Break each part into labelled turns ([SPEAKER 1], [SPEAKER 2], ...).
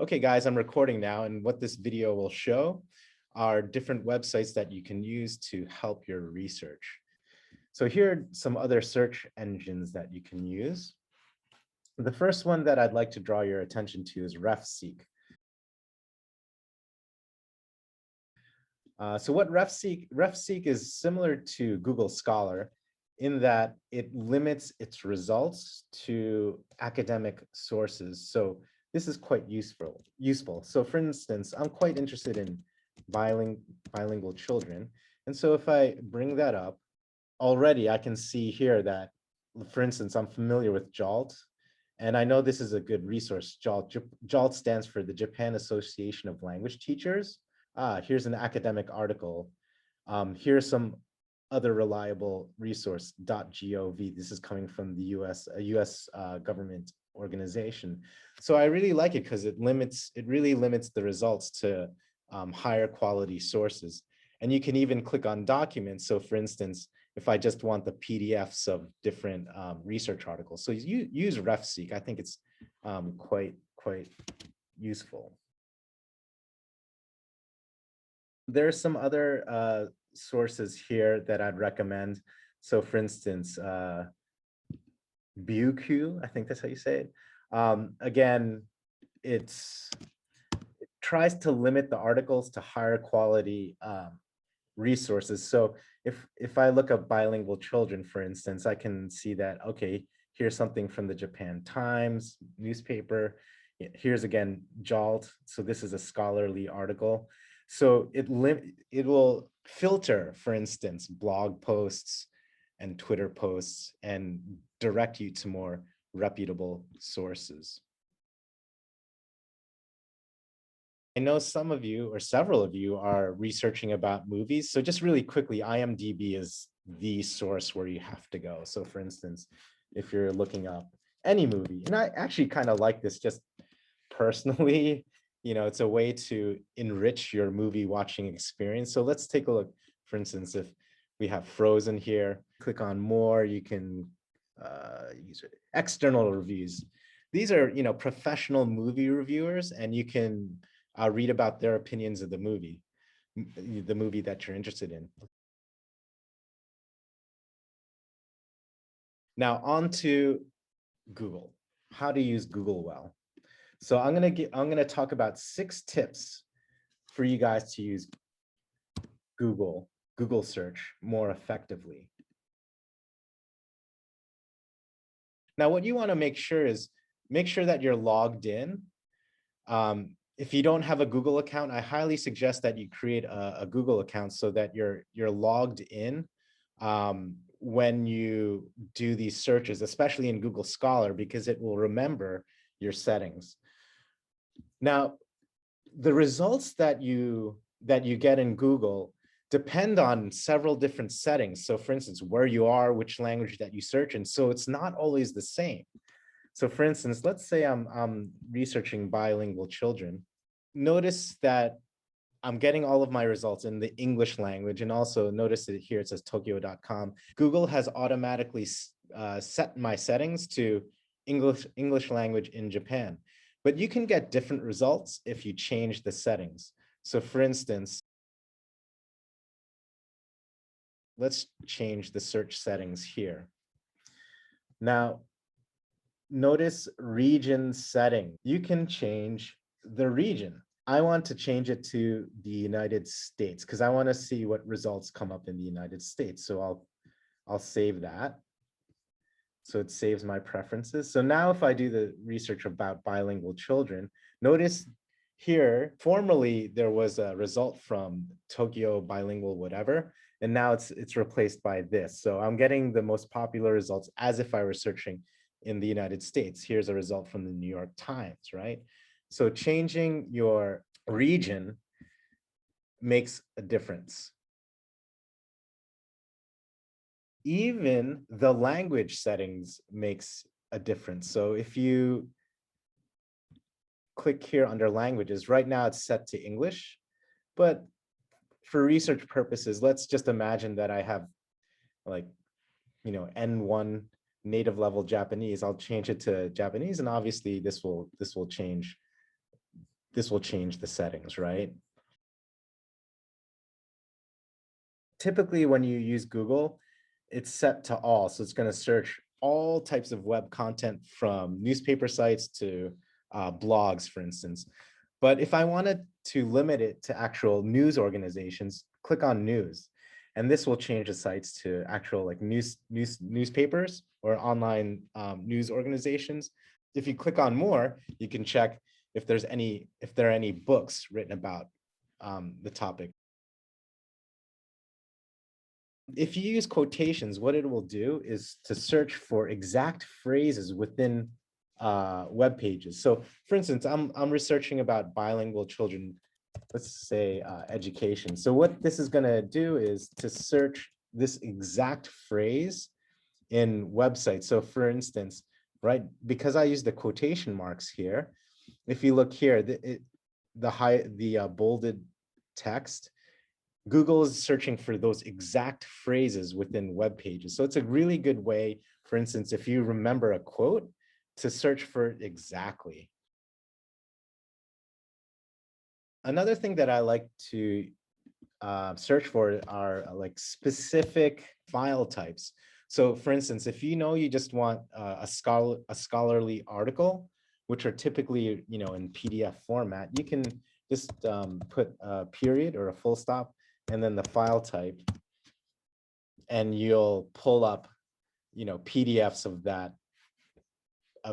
[SPEAKER 1] Okay, guys, I'm recording now, and what this video will show are different websites that you can use to help your research. So here are some other search engines that you can use. The first one that I'd like to draw your attention to is RefSeek. So what RefSeek is similar to Google Scholar in that it limits its results to academic sources. So this is quite useful. So for instance, I'm quite interested in bilingual children. And so if I bring that up, already I can see here that, for instance, I'm familiar with JALT, and I know this is a good resource. JALT stands for the Japan Association of Language Teachers. Here's an academic article. Here's some other reliable resource, .gov. This is coming from the a US government organization. So I really like it because it really limits the results to higher quality sources. And you can even click on documents. So for instance, if I just want the PDFs of different research articles. So you use RefSeek. I think it's quite useful. There are some other sources here that I'd recommend. So for instance, Buku, I think that's how you say it. Again, it tries to limit the articles to higher quality resources. So if I look up bilingual children, for instance, I can see that, okay, here's something from the Japan Times newspaper. Here's again, JALT. So this is a scholarly article. So it will filter, for instance, blog posts and Twitter posts and direct you to more reputable sources. I know some of you or several of you are researching about movies. So just really quickly, IMDb is the source where you have to go. So for instance, if you're looking up any movie, and I actually kind of like this just personally, it's a way to enrich your movie watching experience. So let's take a look. For instance, if we have Frozen here, click on more, you can use external reviews. These are, professional movie reviewers, and you can read about their opinions of the movie that you're interested in. Now on to Google. How to use Google well. So I'm gonna talk about 6 tips for you guys to use Google search more effectively. Now, what you want to make sure that you're logged in. If you don't have a Google account, I highly suggest that you create a Google account so that you're logged in when you do these searches, especially in Google Scholar, because it will remember your settings. Now, the results that you get in Google depend on several different settings. So for instance, where you are, which language that you search in. So it's not always the same. So for instance, let's say I'm researching bilingual children. Notice that I'm getting all of my results in the English language, and also notice that here it says Tokyo.com. Google has automatically set my settings to English language in Japan, but you can get different results if you change the settings. So for instance, let's change the search settings here. Now, notice region setting. You can change the region. I want to change it to the United States because I want to see what results come up in the United States. So I'll save that. So it saves my preferences. So now if I do the research about bilingual children, notice here, formerly there was a result from Tokyo bilingual whatever, and now it's replaced by this. So I'm getting the most popular results as if I were searching in the United States. Here's a result from the New York Times, right? So changing your region makes a difference. Even the language settings makes a difference. So if you click here under languages, right now it's set to English, but for research purposes, let's just imagine that I have like, N1 native level Japanese. I'll change it to Japanese, and obviously this will change this will change the settings, right? Typically, when you use Google, it's set to all. So it's going to search all types of web content from newspaper sites to blogs, for instance. But if I wanted to limit it to actual news organizations, click on news. And this will change the sites to actual like newspapers or online news organizations. If you click on more, you can check if there are any books written about the topic. If you use quotations, what it will do is to search for exact phrases within web pages. So for instance, I'm researching about bilingual children, let's say education. So what this is going to do is to search this exact phrase in websites. So for instance, right, because I use the quotation marks here, if you look here, the bolded text, Google is searching for those exact phrases within web pages. So it's a really good way, for instance, if you remember a quote, to search for it exactly. Another thing that I like to search for are like specific file types. So for instance, if you know you just want a scholarly article, which are typically, you know, in PDF format, you can just put a period or a full stop and then the file type, and you'll pull up, you know, PDFs of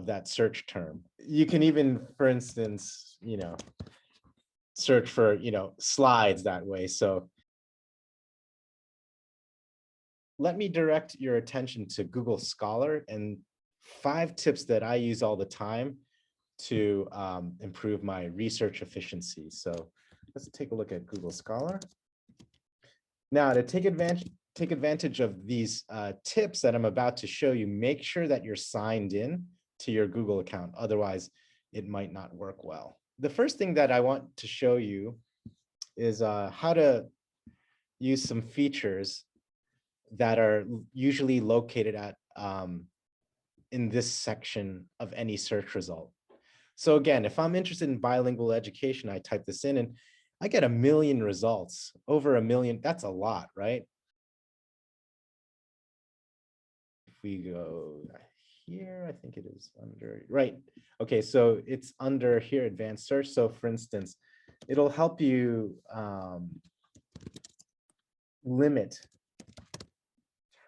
[SPEAKER 1] that search term. You can even, for instance, you know, search for, you know, slides that way. So let me direct your attention to Google Scholar and 5 tips that I use all the time to improve my research efficiency. So let's take a look at Google Scholar. Now, to take advantage of these tips that I'm about to show you, make sure that you're signed in to your Google account. Otherwise, it might not work well. The first thing that I want to show you is how to use some features that are usually located at in this section of any search result. So again, if I'm interested in bilingual education, I type this in and I get 1 million results, over 1 million. That's a lot, right? If we go here, I think it is under, right. Okay, so it's under here, advanced search. So for instance, it'll help you limit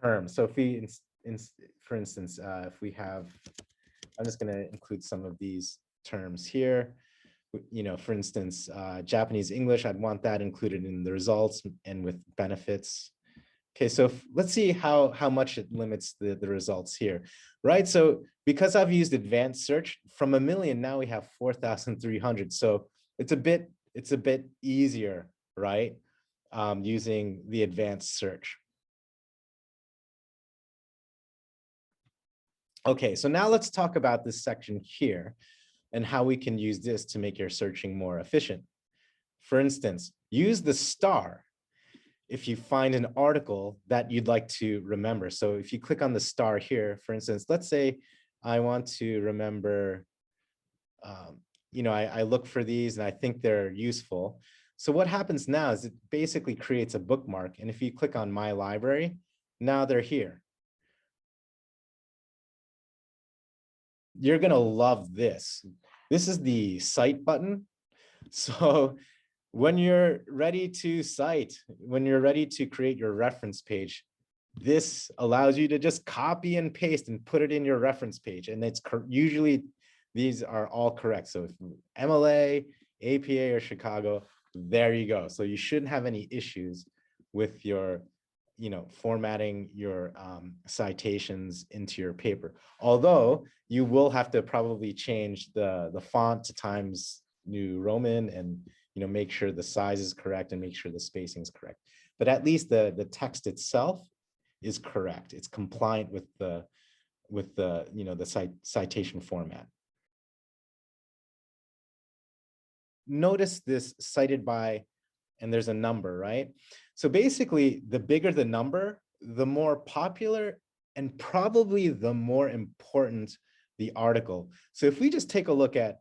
[SPEAKER 1] terms. So if we, for instance, if we have, I'm just going to include some of these terms here. You know, for instance, Japanese English, I'd want that included in the results and with benefits. Okay, so let's see how much it limits the results here, right? So because I've used advanced search, from 1 million, now we have 4,300. So it's a bit easier, right? Using the advanced search. Okay, so now let's talk about this section here and how we can use this to make your searching more efficient. For instance, use the star if you find an article that you'd like to remember. So if you click on the star here, for instance, let's say I want to remember, you know, I look for these and I think they're useful. So what happens now is it basically creates a bookmark. And if you click on My Library, now they're here. You're going to love this. This is the cite button. So when you're ready to cite, when you're ready to create your reference page, this allows you to just copy and paste and put it in your reference page. And it's usually, these are all correct. So if MLA, APA, or Chicago, there you go. So you shouldn't have any issues with your, you know, formatting your citations into your paper. Although you will have to probably change the font to Times New Roman and, you know, make sure the size is correct and make sure the spacing is correct. But at least the text itself is correct. It's compliant with the you know, the citation format. Notice this cited by, and there's a number, right? So basically, the bigger the number, the more popular and probably the more important the article. So if we just take a look at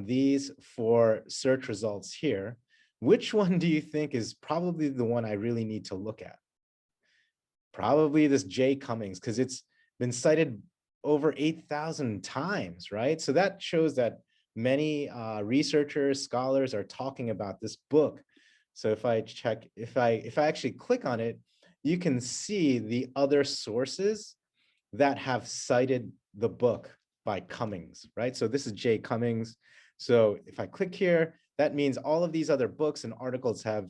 [SPEAKER 1] these for search results here, which one do you think is probably the one I really need to look at? Probably this J. Cummings, because it's been cited over 8,000 times, right? So that shows that many researchers, scholars are talking about this book. So if I check, if I actually click on it, you can see the other sources that have cited the book by Cummings, right? So this is J. Cummings. So if I click here, that means all of these other books and articles have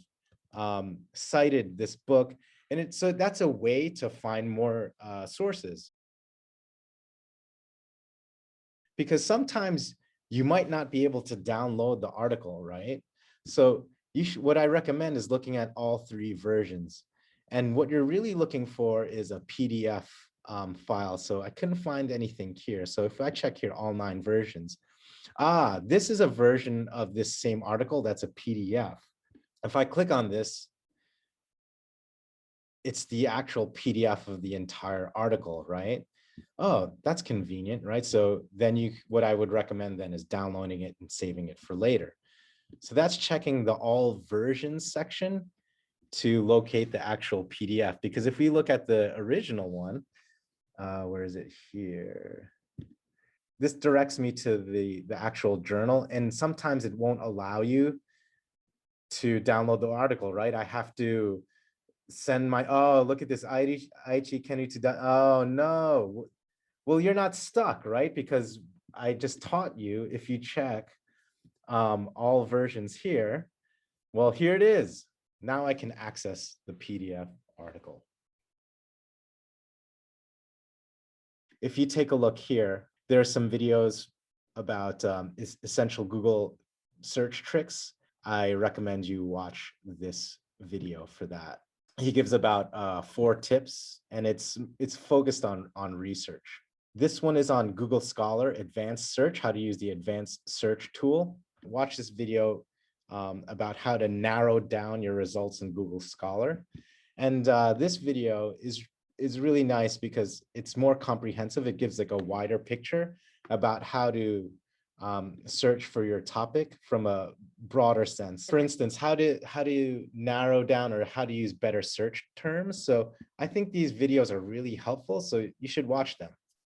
[SPEAKER 1] cited this book. And so that's a way to find more sources. Because sometimes you might not be able to download the article, right? So what I recommend is looking at all three versions. And what you're really looking for is a PDF file. So I couldn't find anything here. So if I check here, all 9 versions, this is a version of this same article that's a PDF. If I click on this, it's the actual PDF of the entire article, right? Oh, that's convenient, right? So then what I would recommend then is downloading it and saving it for later. So that's checking the all versions section to locate the actual PDF. Because if we look at the original one, where is it here? This directs me to the actual journal, and sometimes it won't allow you to download the article, right? I have to send my, oh, look at this, Aichi Kenichi, oh no. Well, you're not stuck, right? Because I just taught you, if you check all versions here, well, here it is. Now I can access the PDF article. If you take a look here, there are some videos about essential Google search tricks. I recommend you watch this video for that. He gives about 4 tips, and it's focused on research. This one is on Google Scholar Advanced Search, how to use the advanced search tool. Watch this video about how to narrow down your results in Google Scholar. And this video is really nice because it's more comprehensive. It gives like a wider picture about how to search for your topic from a broader sense. For instance, how to narrow down or how to use better search terms. So I think these videos are really helpful, so you should watch them.